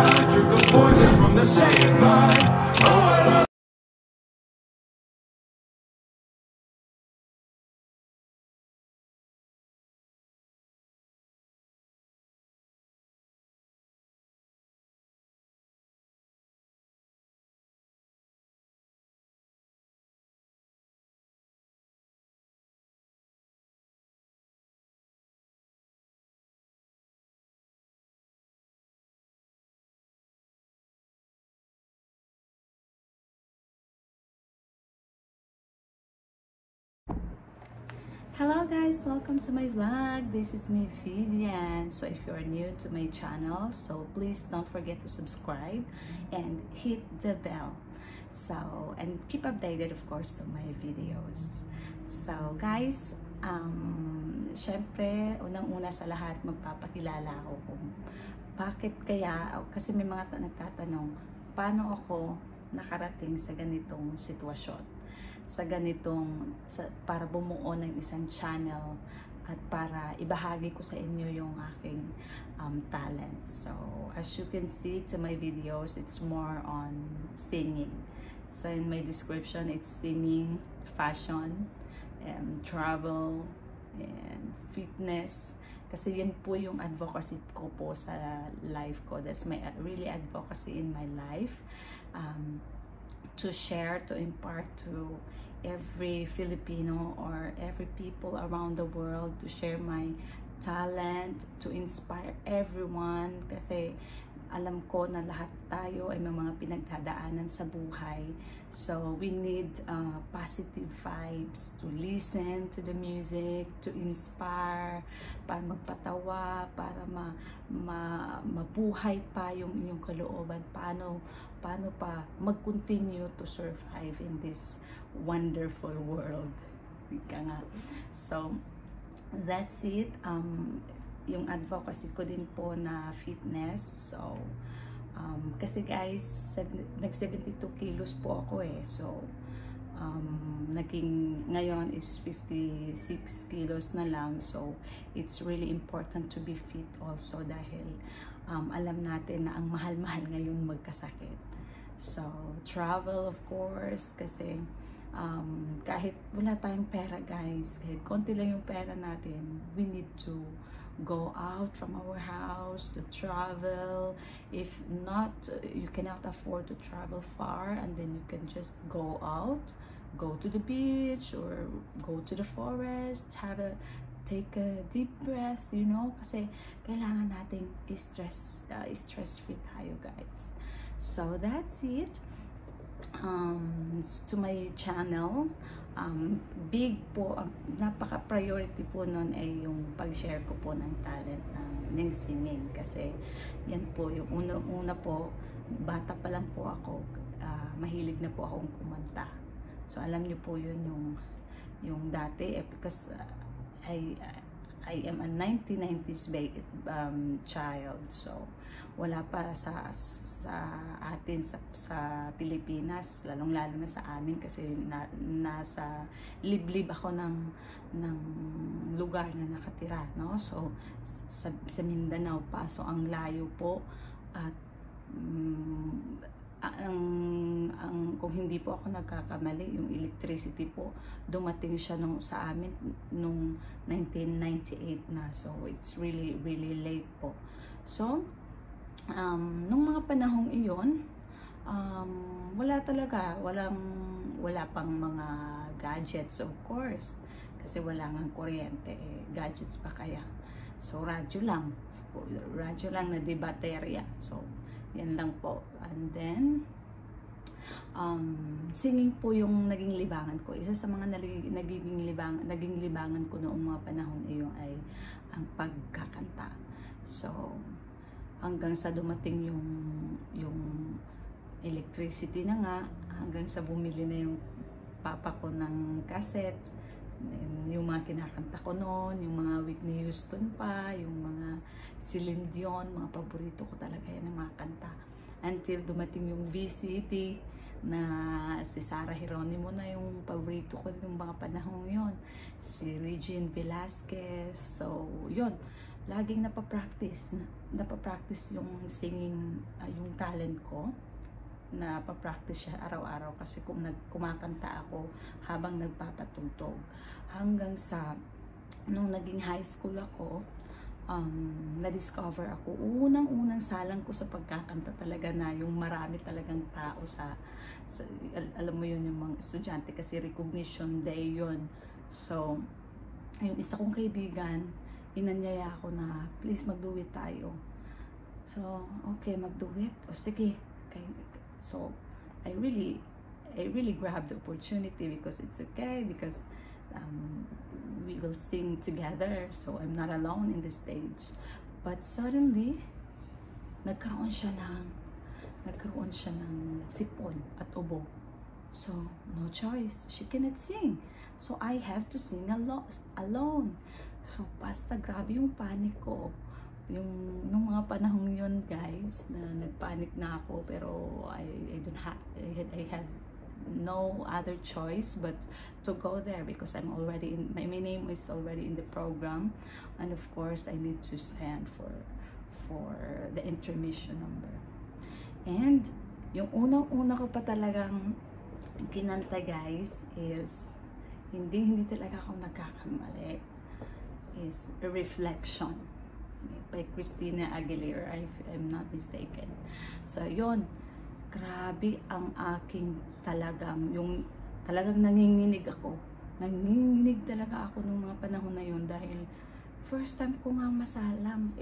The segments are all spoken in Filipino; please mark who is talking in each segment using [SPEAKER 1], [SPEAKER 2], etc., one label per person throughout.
[SPEAKER 1] I drink the poison from the same vine. Oh, I love.
[SPEAKER 2] Hello guys, welcome to my vlog. This is me, Vivian. So if you are new to my channel, so please don't forget to subscribe and hit the bell. So, and keep updated of course to my videos. So guys, syempre, unang-una sa lahat, magpapakilala ako kung bakit kaya, kasi may mga nagtatanong, paano ako nakarating sa ganitong sitwasyon, sa ganitong, para bumuo ng isang channel at para ibahagi ko sa inyo yung aking talent. So as you can see to my videos, it's more on singing. So in my description, it's singing, fashion, travel, and fitness. Kasi yun po yung advocacy ko po sa life ko. That's my really advocacy in my life. To share, to impart to every Filipino or every people around the world, to share my talent, to inspire everyone, kasi alam ko na lahat tayo ay may mga pinagdadaanan sa buhay. So we need positive vibes, to listen to the music, to inspire, para magpatawa, para mabuhay pa yung inyong kalooban. Paano pa mag-continue to survive in this wonderful world. Sika nga. So that's it. Yung advocacy ko din po na fitness. So kasi guys, nag 72 kilos po ako eh. So ngayon is 56 kilos na lang. So it's really important to be fit also, dahil alam natin na ang mahal-mahal ngayon magkasakit. So travel of course, kasi kahit wala tayong pera guys, kahit konti lang yung pera natin, we need to go out from our house to travel. If not, you cannot afford to travel far, and then you can just go out, go to the beach or go to the forest, take a deep breath, you know, kasi kailangan nating stress free tayo guys. So that's it. To my channel, big po, napaka-priority po nun ay yung pag-share ko po ng talent ng singing, kasi yan po yung una po, bata pa lang po ako, mahilig na po akong kumanta. So alam niyo po yun yung dati, because I am a 1990s child. So wala pa sa atin sa Pilipinas, lalong-lalo na sa amin, kasi nasa liblib ako ng lugar na nakatira, no? So sa Mindanao pa, so ang layo po, at kung hindi po ako nagkakamali, yung electricity po dumating siya sa amin nung 1998 na. So it's really late po. So nung mga panahong iyon, wala pang mga gadgets of course, kasi wala ngang kuryente, gadgets pa kaya. So radyo lang na di baterya. So yan lang po. And then singing po yung naging libangan ko. Isa sa mga naging libangan ko noong mga panahon iyon ay ang pagkakanta. So hanggang sa dumating yung electricity na nga, hanggang sa bumili na yung papa ko ng cassette, yung mga kinakanta ko noon, yung mga Whitney Houston pa, yung mga Celine Dion, mga paborito ko talaga yan ng mga kanta. Until dumating yung VCT na si Sarah Geronimo na yung paborito ko yung mga panahong yon, si Regine Velasquez. So yun, laging napapractice yung singing, yung talent ko. Napapractice siya araw-araw kasi kumakanta ako habang nagpapatugtog. Hanggang sa, nung naging high school ako, na-discover ako, unang salang ko sa pagkakanta talaga na yung marami talagang tao sa alam mo yun, yung mga estudyante kasi recognition day yun. So, yung isa kong kaibigan, inanyaya ako na, please mag-duet tayo. So, okay, mag-duet. O sige. So, I really grabbed the opportunity because it's okay, because we will sing together, so I'm not alone in the stage. But suddenly, nagkaroon siya ng sipon at ubo. So, no choice. She cannot sing. So, I have to sing alone. So, basta grabe yung panic ko. Nung mga panahong yun, guys, na nagpanic na ako, pero I have no other choice but to go there because I'm already in, my name is already in the program, and of course I need to stand for the intermission number. And yung unang-una ko pa talagang kinanta, guys, is hindi talaga ako nagkakamali, is a Reflection by Christina Aguilera, if I'm not mistaken. So yun, grabe ang aking talagang nanginginig talaga ako nung mga panahon na yun, dahil first time ko nga masalam.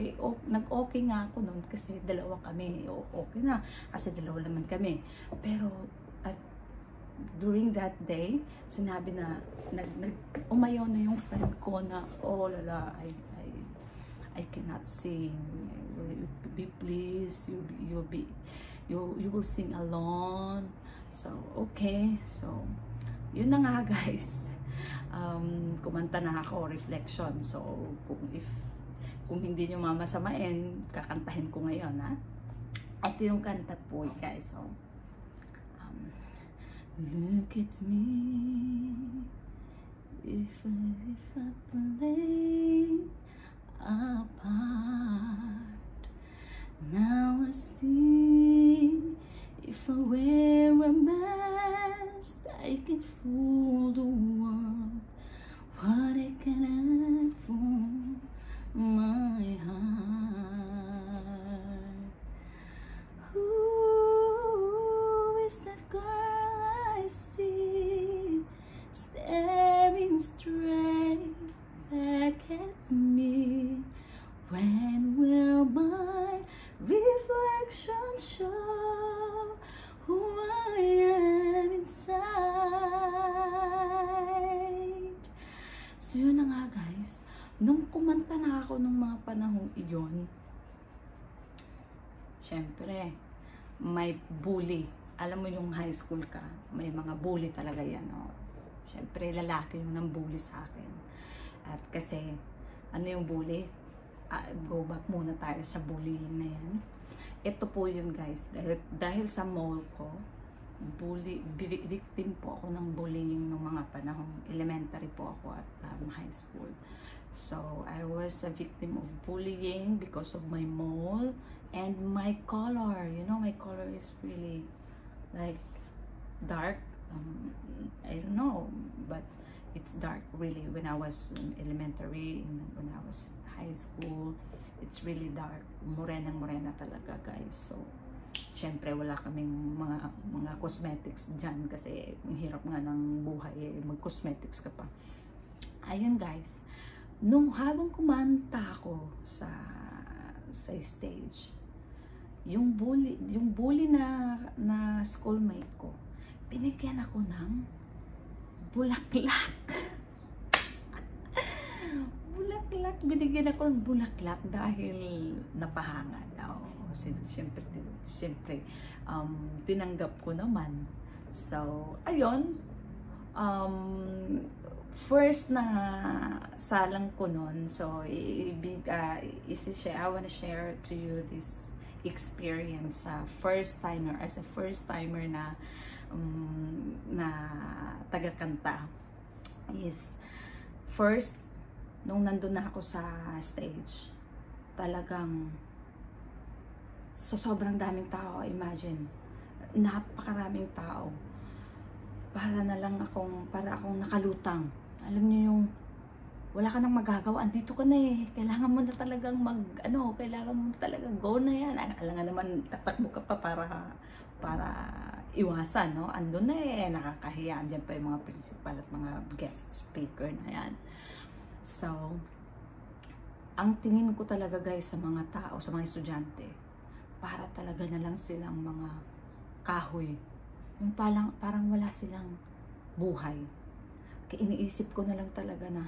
[SPEAKER 2] Nag-okay nga ako noon kasi dalawa kami. Okay na kasi dalawa naman kami. Pero during that day, sinabi na umayaw na yung friend ko na, oh lala, I cannot sing. Will you be please? You will sing alone. So okay. So yun na nga, guys. Kumanta na ako, Reflection. So kung hindi nyo mamasamain, kakantahin ko ngayon, ha. Ito yung kanta po, guys. So look at me, if I play apart. Now I see, if I wear a mask, I can fool the world. What I can add for my heart. Who is that girl I see staring straight back at me? When will my reflection show who I am inside? So yun na nga, guys, nung kumanta na ako nung mga panahong iyon, syempre may bully. Alam mo yung high school ka, may mga bully talaga yan, oh. Syempre lalaki yung nang bully sa akin. At kasi ano yung bully? Go back muna tayo sa bullying na yan. Ito po yun, guys, dahil sa mall ko, victim po ako ng bullying ng mga panahong elementary po ako at high school. So I was a victim of bullying because of my mall and my color. You know, my color is really like dark. I don't know, but it's dark really. When I was in elementary, when I was in high school, it's really dark. Morena talaga, guys. So syempre wala kaming mga cosmetics dyan kasi ang hirap nga ng buhay, mag-cosmetics ka pa. Ayun, guys, nung habang kumanta ako sa stage, yung bully na schoolmate ko, binigyan ako ng bulaklak. Binigyan ako ng bulaklak dahil napahanga daw. Siyempre, tinanggap ko naman. So, ayun. First na salang ko nun. So, I wanna share to you this experience as a first timer na taga-kanta. Is first, nung nandun na ako sa stage, talagang sa sobrang daming tao, imagine, napakaraming tao, para akong nakalutang. Alam niyo yung wala ka nang magagawa, andito ka na eh, kailangan mo na talagang kailangan mo talagang go na yan. Alam nga naman, tatakbo ka pa para iwasan, no? Andun na eh, nakakahiya. Andyan pa yung mga principal at mga guest speaker na yan. So, ang tingin ko talaga guys sa mga tao, sa mga estudyante, para talaga na lang silang mga kahoy. Yung parang wala silang buhay. Kaya iniisip ko na lang talaga na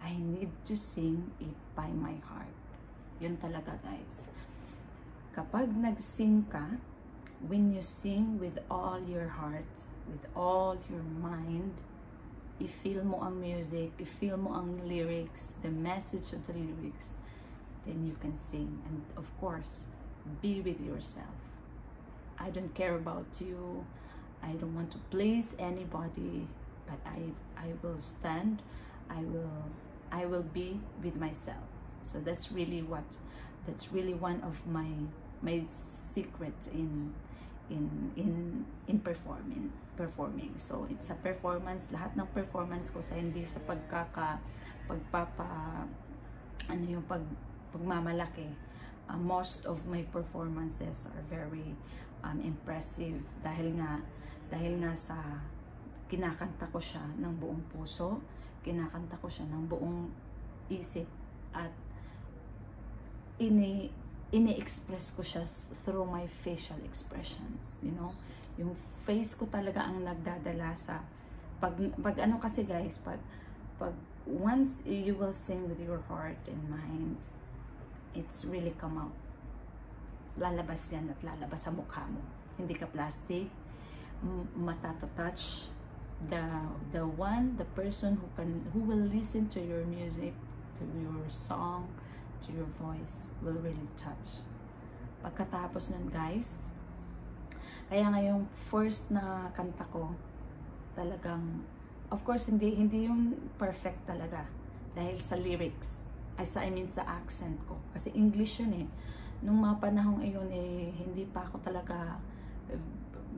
[SPEAKER 2] I need to sing it by my heart. Yun talaga guys. Kapag nag-sing ka, when you sing with all your heart, with all your mind, i-feel mo ang music, i-feel mo ang lyrics, the message of the lyrics, then you can sing. And of course, be with yourself. I don't care about you. I don't want to please anybody, but I will stand. I will be with myself. So that's really one of my secrets in performing. So it's a performance, lahat ng performance ko sa hindi sa pagmamalaki. Most of my performances are very impressive dahil nga sa kinakanta ko siya ng buong puso, kinakanta ko siya ng buong isip, at ini-express ko siya through my facial expressions, you know. Yung face ko talaga ang nagdadala sa pag kasi guys, pag once you will sing with your heart and mind, it's really come out. Lalabas yan at lalabas sa mukha mo. Hindi ka plastic, mata to touch. The person who will listen to your music, to your song, to your voice, will really touch. Pagkatapos nun guys, kaya nga yung first na kanta ko, talagang, of course, hindi yung perfect talaga. Dahil sa lyrics, I mean sa accent ko. Kasi English yun eh. Nung mga panahong iyon eh, hindi pa ako talaga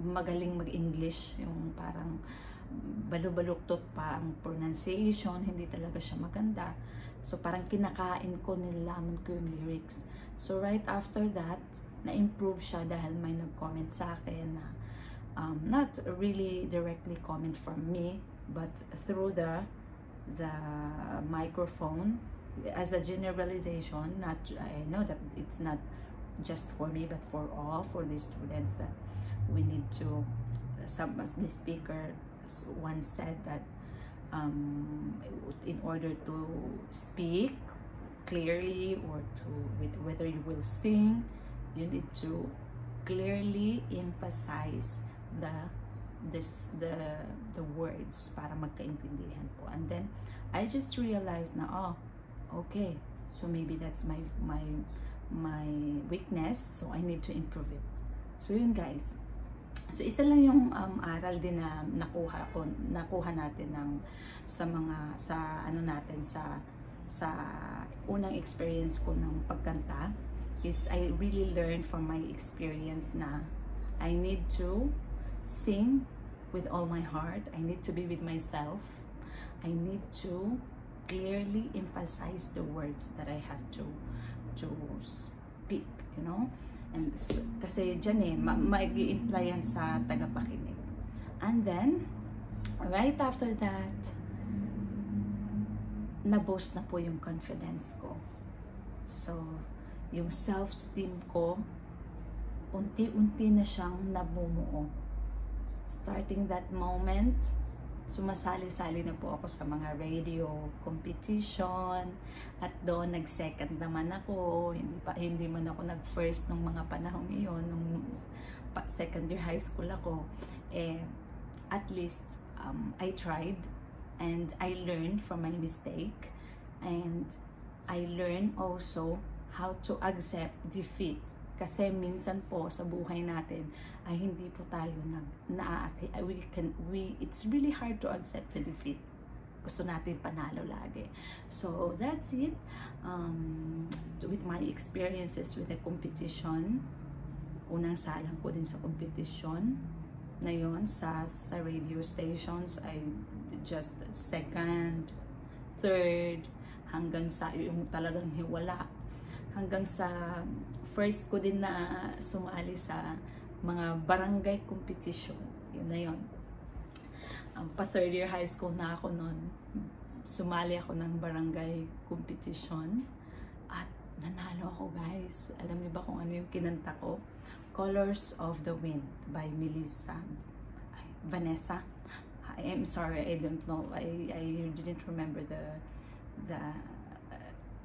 [SPEAKER 2] magaling mag-English. Yung parang balubaluktot pa ang pronunciation, hindi talaga siya maganda. So parang kinakain ko, nilalaman ko yung lyrics. So right after that, na-improve siya dahil may nag-comment sa akin na not really directly comment from me, but through the microphone. As a generalization, I know that it's not just for me but for all, for the students, that we need to, the speaker once said that in order to speak clearly, or whether you will sing, you need to clearly emphasize the words para magkaintindihan po. And then I just realized na okay, so maybe that's my weakness, so I need to improve it. So yun guys. So isa lang yung aral din na nakuha natin sa unang experience ko ng pagkanta, is I really learned from my experience na I need to sing with all my heart. I need to be with myself. I need to clearly emphasize the words that I have to speak, you know. And kasi dyan eh, mag-i-imply yan sa tagapakinig. And then, right after that, na-boost na po yung confidence ko. So, yung self-esteem ko, unti-unti na siyang nabumuo. Starting that moment, sumasali-sali na po ako sa mga radio competition, at doon nag-second naman ako. Hindi man ako nag-first nung mga panahong iyon, nung second year high school ako. At least I tried, and I learned from my mistake, and I learned also how to accept defeat. Kasi minsan po sa buhay natin ay hindi po tayo it's really hard to accept the defeat. gusto natin panalo lagi. So that's it. With my experiences with the competition, unang salang ko din sa competition na yun sa radio stations ay just second, third, hanggang sa yung talagang hiwala, hanggang sa first ko din na sumali sa mga barangay competition. Yun na yun. Pa third year high school na ako noon, sumali ako ng barangay competition at nanalo ako, guys. Alam niyo ba kung ano yung kinanta ko? Colors of the Wind by Vanessa. I am sorry, I don't know. I didn't remember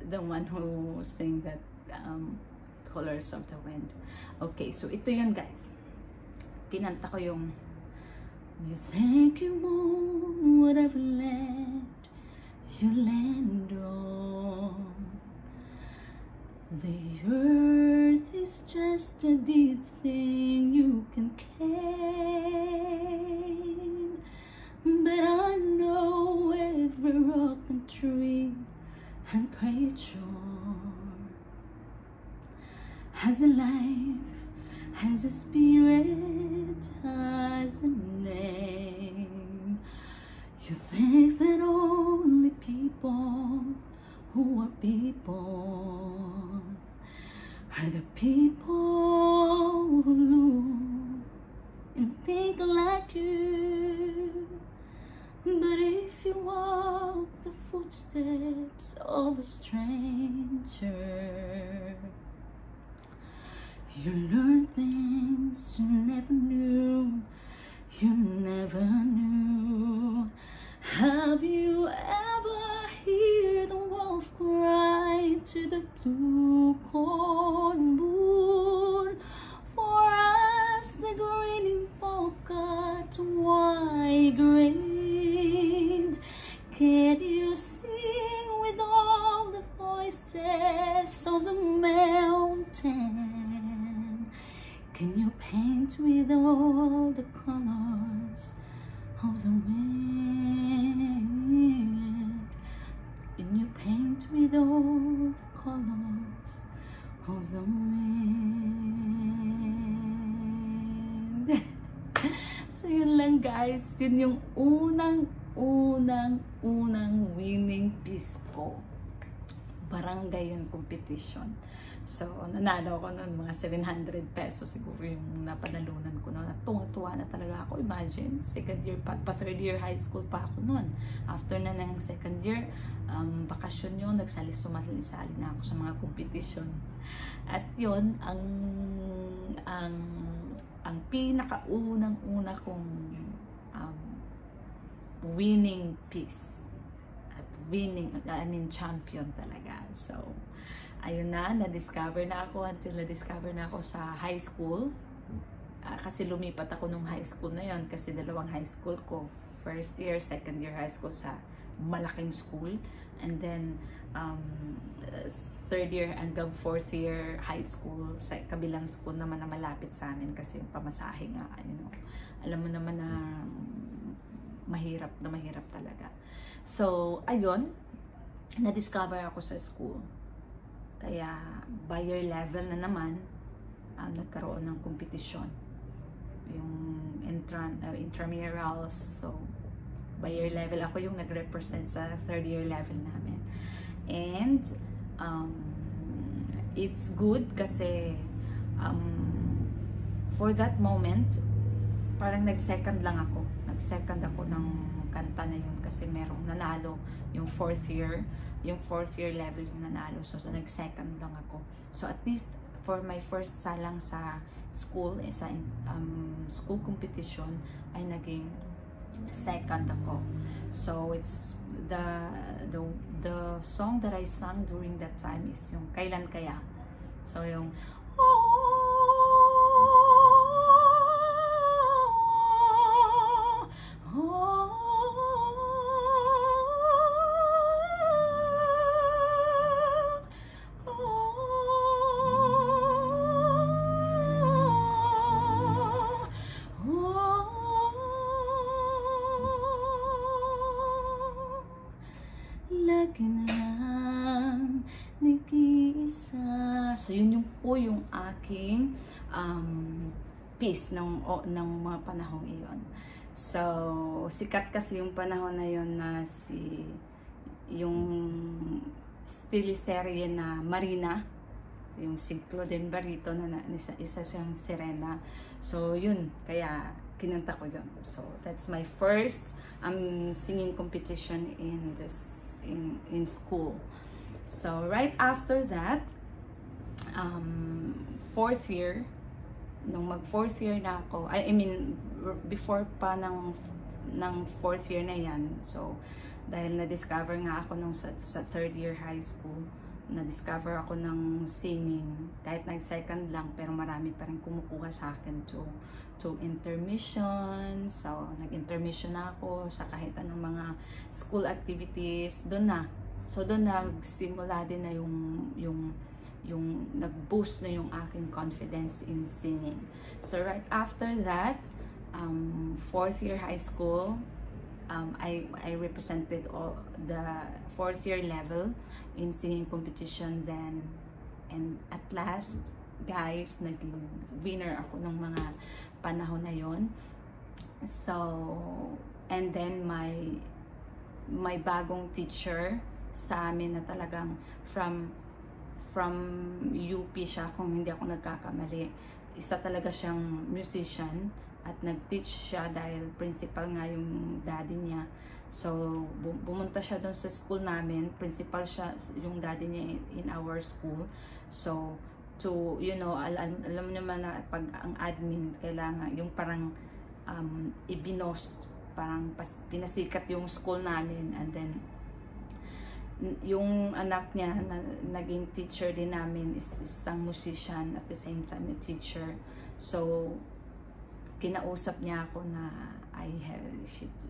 [SPEAKER 2] the one who sang that Colors of the Wind. Okay, so ito yun, guys. Kinanta ko yung you think you own whatever land you land on. The earth is just a deep thing you can claim, but I know every rock and tree and creature has a life, has a spirit, has a name. You think that only people who are people are the people who look and think like you. But if you walk the footsteps of a stranger, you learn things you never knew. You never knew. Have you ever heard the wolf cry to the blue corn moon? For us the greening forgot why grained. Can you sing with all the voices of the mountain? Can you paint with all the colors of the wind? Can you paint with all the colors of the wind? So yun lang, guys. Yun yung unang winning piece ko. Barangay yung competition. So, nanalo ako noon mga 700 pesos siguro yung napanalunan ko noon. Tuwang-tuwa na talaga ako. Imagine, second year pa third year high school pa ako noon. After na ng second year, bakasyon yun, sumali-sali na ako sa mga competition. At yun, ang pinakaunang-una kong winning piece. Winning, champion talaga. So, ayun na-discover na ako until na-discover na ako sa high school. Kasi lumipat ako nung high school na yon kasi dalawang high school ko. First year, second year high school sa malaking school. And then, third year hanggang fourth year high school sa kabilang school naman na malapit sa amin kasi yung pamasahe nga, alam mo naman na mahirap talaga. So, ayun, na-discover ako sa school. Kaya, by year level na naman, nagkaroon ng competition. Yung intramurals. So, by year level, ako yung nag-represent sa third year level namin. And, it's good kasi, for that moment, parang nag-second lang ako. Nag-second ako ng kanta na yun kasi merong nanalo yung fourth year level yung nanalo, so nag-second lang ako. So at least for my first salang sa school, sa school competition ay naging second ako. So it's the song that I sang during that time is yung Kailan Kaya. So yung So yun yung po yung aking piece ng mga panahong iyon. So sikat kasi yung panahon na yon na yung teleserye na Marina, yung si Claudine Barreto na isa siyang sirena. So yun, kaya kinanta ko yun. So that's my first singing competition in school. So right after that, fourth year, nung mag fourth year na ako, I mean before pa ng fourth year na yan. So dahil na-discover nga ako nung sa third year high school, na-discover ako ng singing, kahit nag-second lang, pero marami pa rin kumukuha sa akin to intermission. So nag-intermission na ako sa kahit anong mga school activities, doon na. So doon nagsimula din na yung nag-boost na yung aking confidence in singing. So right after that, fourth year high school, I represented all the fourth year level in singing competition then, and at last guys, naging winner ako ng mga panahon na yon. So and then my bagong teacher sa amin na talagang from UP siya, kung hindi ako nagkakamali. Isa talaga siyang musician at nag-teach siya dahil principal nga yung daddy niya. So bumunta siya doon sa school namin, principal siya yung daddy niya in our school. So to, you know, alam naman na pag ang admin kailangan yung parang ibinost, parang pinasikat yung school namin, and then yung anak niya na naging teacher din namin is isang musician at the same time a teacher. So kinausap niya ako na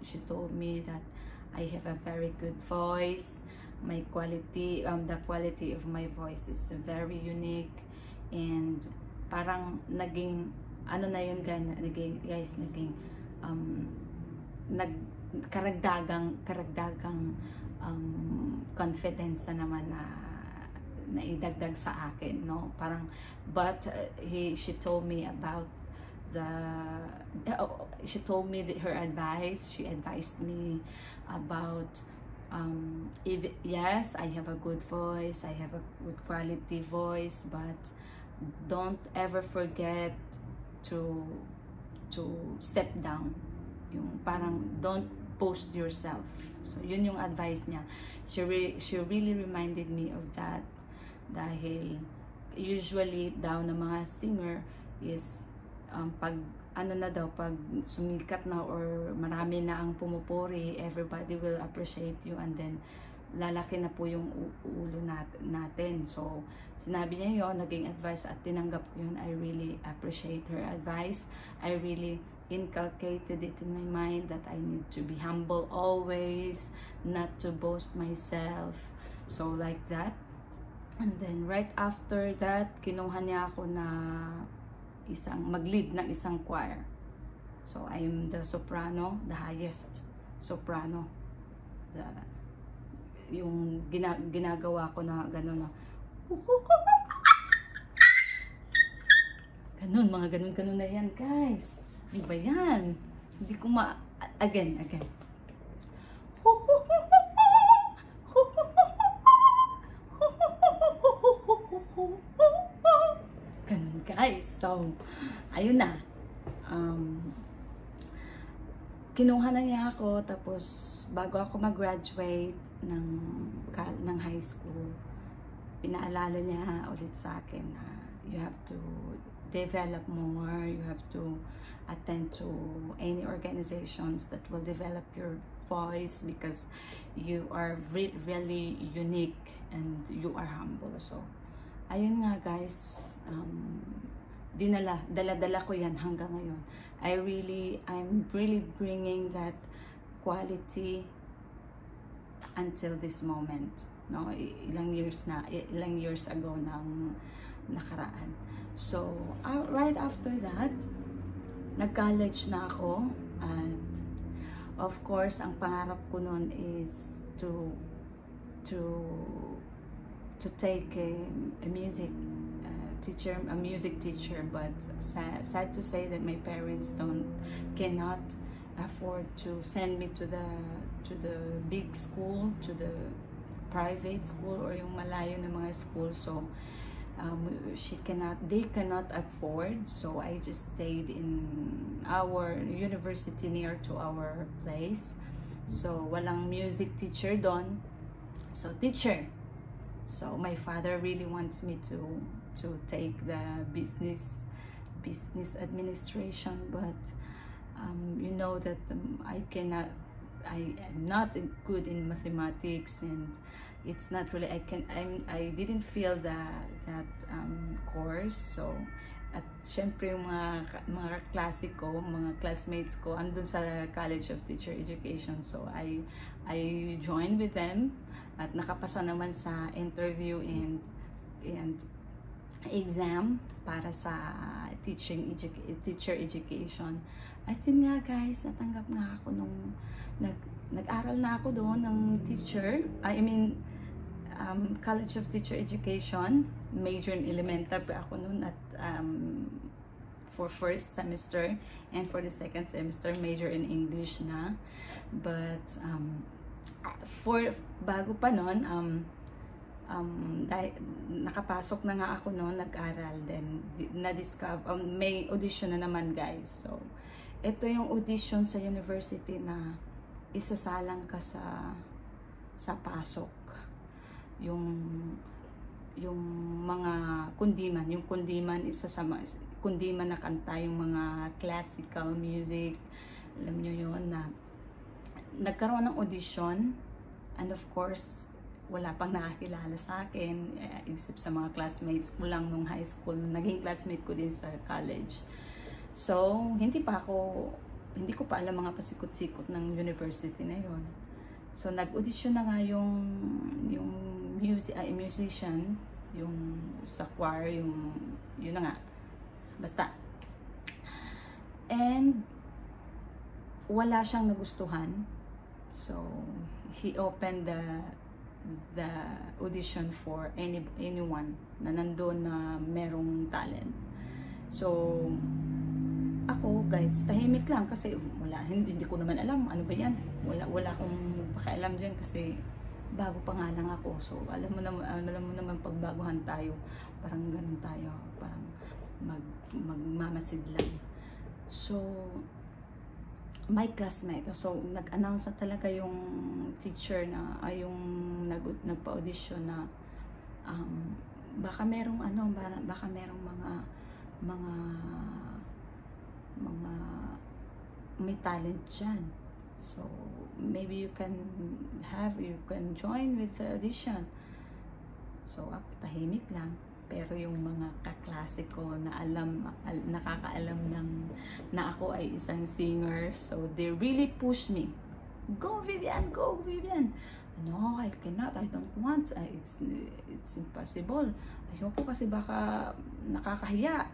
[SPEAKER 2] she told me that I have a very good voice. My quality, the quality of my voice is very unique, and parang naging ano na yun guys, naging karagdagang confidence na naman na idagdag sa akin, no? Parang but she told me about she told me that her advice, she advised me about yes, I have a good voice, I have a good quality voice, but don't ever forget to step down. Yung parang don't post yourself. So yun yung advice niya. She really reminded me of that, dahil usually daw ng mga singer is pag ano na daw, pag sumikat na or marami na ang pumupuri, everybody will appreciate you, and then lalaki na po yung ulo natin. So sinabi niya yun, naging advice, at tinanggap ko yun. I really appreciate her advice. I really inculcated it in my mind that I need to be humble always, not to boast myself. So like that. And then right after that, kinuha niya ako na mag-lead ng isang choir. So I'm the soprano, the highest soprano. Yung ginagawa ko na gano'n na ganun, mga ganun na yan guys. Di ba yan? Hindi ko again ganun guys. So ayun na, kinuha na niya ako. Tapos bago ako mag-graduate ng high school, pinaalala niya ulit sa akin na you have to develop more, you have to attend to any organizations that will develop your voice, because you are really unique and you are humble. So ayun nga guys, dala ko yan hanggang ngayon. I'm really bringing that quality until this moment, no? Ilang years ago nang nakaraan. So right after that, nag-college na ako, and of course ang pangarap ko noon is to take a music teacher, a music teacher, but sad to say that my parents cannot afford to send me to the big school, to the private school or yung malayo na mga school. So they cannot afford, so I just stayed in our university near to our place. So walang music teacher doon, so teacher. So my father really wants me to take the business administration, but you know that I am not good in mathematics, and it's not really I didn't feel that course. So at syempre yung mga klase ko, mga classmates ko andun sa College of Teacher Education, so I joined with them at nakapasa naman sa interview and exam para sa teacher education. At yun nga guys, natanggap nga ako nung nag-aral na ako doon ng teacher, College of Teacher Education, major in elementary ako noon at for first semester, and for the second semester major in English na. But bago pa noon, nakapasok na nga ako noon, nag-aral, then na-discover, may audition na naman guys. So ito yung audition sa university na isasalang ka sa pasok. Yung mga kundiman, isa sa kundiman na kanta, yung mga classical music, alam nyo yun, na nagkaroon ng audition, and of course wala pang nakakilala sa akin except sa mga classmates ko lang nung high school, naging classmate ko din sa college. So hindi ko pa alam mga pasikot-sikot ng university na yon. So nag-audition na nga yung musician, yung sa choir, yun na nga, basta. And wala siyang nagustuhan, so he opened the audition for anyone na nandoon na merong talent. So ako guys, tahimik lang kasi hindi ko naman alam ano ba yan, wala akong pakialam dyan kasi bago pa nga lang ako. So alam mo naman pagbaguhan tayo, parang ganun tayo, parang magmamasid lang. So my classmate, so nag-announce na talaga yung teacher na yung nagpa-audition na baka merong mga may talent dyan. So maybe you can join with the audition. So ako tahimik lang, pero yung mga kaklase ko na nakakaalam na ako ay isang singer, so they really push me. Go Vivian, go Vivian. No, I cannot, I don't want, it's impossible. Ayoko kasi baka nakakahiya.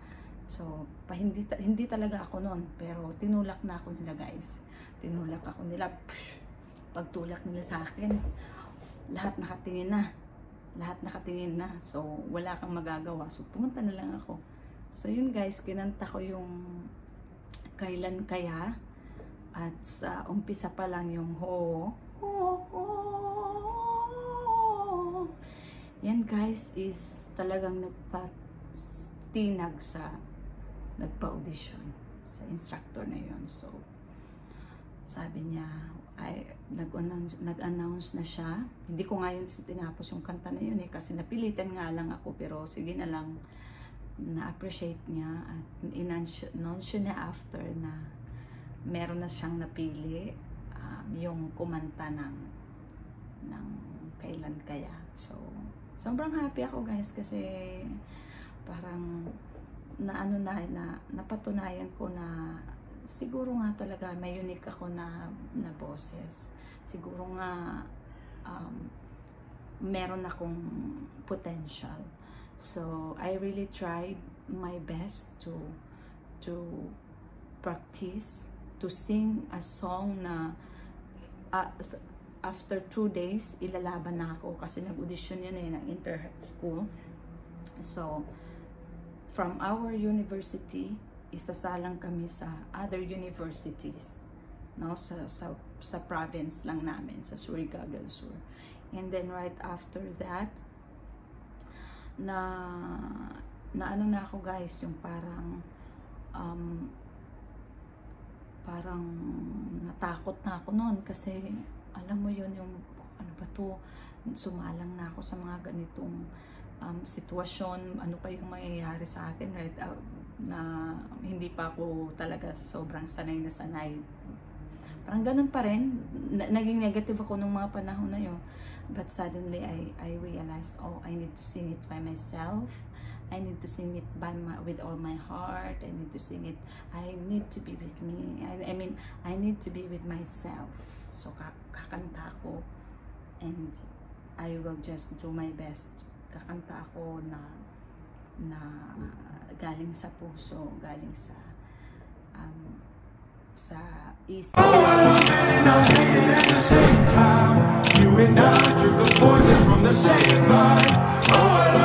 [SPEAKER 2] So hindi talaga ako noon, pero tinulak na ako nila guys. Tinulak ako nila. Pagtulak nila sa akin, lahat nakatingin na. So wala kang magagawa, so pumunta na lang ako. So yun guys, kinanta ko yung Kailan Kaya, at sa umpisa pa lang yung ho. Yan guys is talagang nagpa-audition sa instructor na yon. So sabi niya, nag-announce na siya. Hindi ko nga yun tinapos yung kanta na yun kasi napilitan nga lang ako, pero sige na lang, na-appreciate niya at in-announce niya after na meron na siyang napili, yung kumanta ng Kailan Kaya. So sobrang happy ako guys kasi parang napatunayan ko na siguro nga talaga may unique ako na boses. Siguro nga meron akong potential. So I really tried my best to practice, to sing a song na after 2 days ilalaban na ako kasi nag-audition yun ng inter-school. So from our university, isasalang kami sa other universities, no, sa province lang namin, sa Surigao del Sur. And then right after that, na ano na ako guys, yung parang natakot na ako noon, kasi alam mo yun, yung ano ba to, sumalang na ako sa mga ganitong sitwasyon, ano pa yung mangyayari sa akin, right? Na hindi pa ako talaga sobrang sanay na sanay. Parang ganun pa rin, naging negative ako nung mga panahon na yun. But suddenly I realized, oh, I need to sing it by myself. I need to sing it with all my heart. I need to sing it. I need to be with me. I mean, I need to be with myself. So kakanta ako, and I will just do my best. Kakanta ako na galing sa puso, galing sa isip.
[SPEAKER 1] Oh, I love it and I hate it at the same time. You and I drink the poison from the same vine. Oh, I love